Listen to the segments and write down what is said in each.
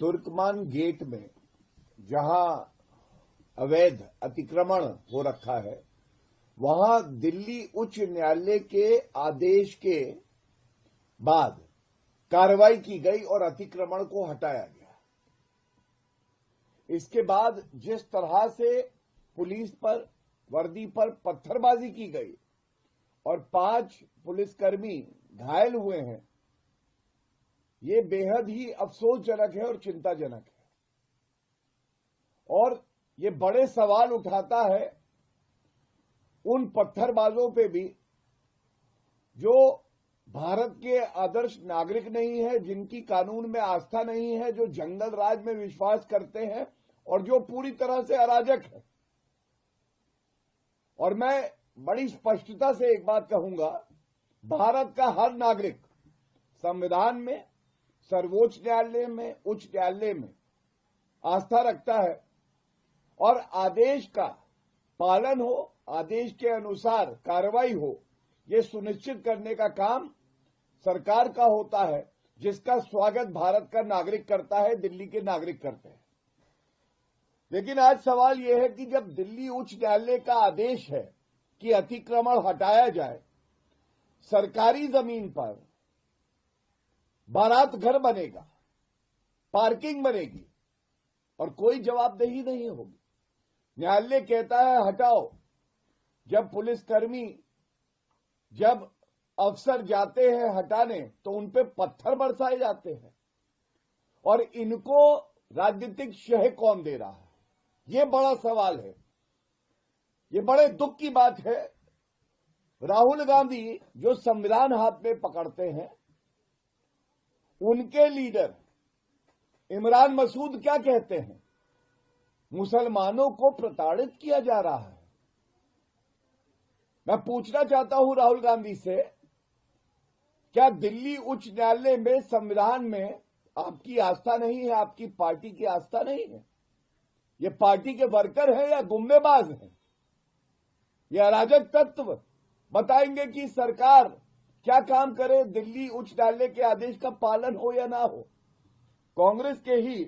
तुर्कमान gate में जहां अवैध अतिक्रमण हो रखा है, वहां दिल्ली उच्च न्यायालय के आदेश के बाद कार्रवाई की गई और अतिक्रमण को हटाया गया। इसके बाद जिस तरह से पुलिस पर वर्दी पर पत्थरबाजी की गई और 5 पुलिसकर्मी घायल हुए हैं, ये बेहद ही अफसोसजनक है और चिंताजनक है। और ये बड़े सवाल उठाता है उन पत्थरबाजों पे भी जो भारत के आदर्श नागरिक नहीं है, जिनकी कानून में आस्था नहीं है, जो जंगल राज में विश्वास करते हैं और जो पूरी तरह से अराजक है। और मैं बड़ी स्पष्टता से एक बात कहूंगा, भारत का हर नागरिक संविधान में, सर्वोच्च न्यायालय में, उच्च न्यायालय में आस्था रखता है और आदेश का पालन हो, आदेश के अनुसार कार्रवाई हो, ये सुनिश्चित करने का काम सरकार का होता है, जिसका स्वागत भारत का नागरिक करता है, दिल्ली के नागरिक करते हैं। लेकिन आज सवाल यह है कि जब दिल्ली उच्च न्यायालय का आदेश है कि अतिक्रमण हटाया जाए, सरकारी जमीन पर बारात घर बनेगा, पार्किंग बनेगी और कोई जवाबदेही नहीं होगी। न्यायालय कहता है हटाओ, जब पुलिसकर्मी, जब अफसर जाते हैं हटाने तो उन पे पत्थर बरसाए जाते हैं। और इनको राजनीतिक शह कौन दे रहा है, ये बड़ा सवाल है। ये बड़े दुख की बात है। राहुल गांधी जो संविधान हाथ में पकड़ते हैं, उनके लीडर इमरान मसूद क्या कहते हैं? मुसलमानों को प्रताड़ित किया जा रहा है। मैं पूछना चाहता हूं राहुल गांधी से, क्या दिल्ली उच्च न्यायालय में, संविधान में आपकी आस्था नहीं है, आपकी पार्टी की आस्था नहीं है? ये पार्टी के वर्कर हैं या गुम्बेबाज हैं? ये अराजक तत्व बताएंगे कि सरकार क्या काम करे, दिल्ली उच्च न्यायालय के आदेश का पालन हो या ना हो। कांग्रेस के ही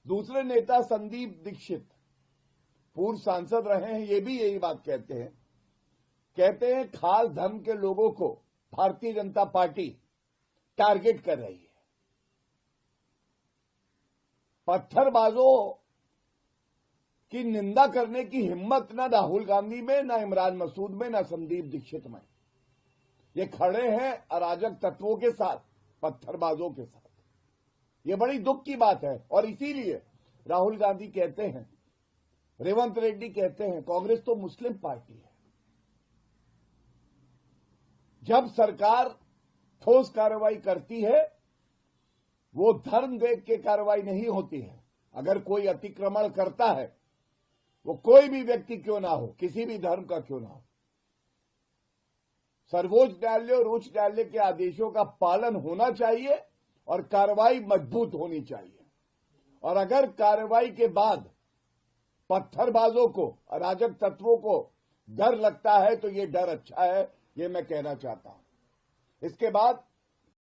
दूसरे नेता संदीप दीक्षित, पूर्व सांसद रहे हैं, ये भी यही बात कहते हैं खास धर्म के लोगों को भारतीय जनता पार्टी टारगेट कर रही है। पत्थरबाजों की निंदा करने की हिम्मत ना राहुल गांधी में, ना इमरान मसूद में, ना संदीप दीक्षित में। ये खड़े हैं अराजक तत्वों के साथ, पत्थरबाजों के साथ। ये बड़ी दुख की बात है। और इसीलिए राहुल गांधी कहते हैं, रेवंत रेड्डी कहते हैं, कांग्रेस तो मुस्लिम पार्टी है। जब सरकार ठोस कार्रवाई करती है, वो धर्म देख के कार्रवाई नहीं होती है। अगर कोई अतिक्रमण करता है, वो कोई भी व्यक्ति क्यों ना हो, किसी भी धर्म का क्यों ना हो, सर्वोच्च न्यायालय और उच्च न्यायालय के आदेशों का पालन होना चाहिए और कार्रवाई मजबूत होनी चाहिए। और अगर कार्रवाई के बाद पत्थरबाजों को, अराजक तत्वों को डर लगता है तो ये डर अच्छा है, ये मैं कहना चाहता हूं। इसके बाद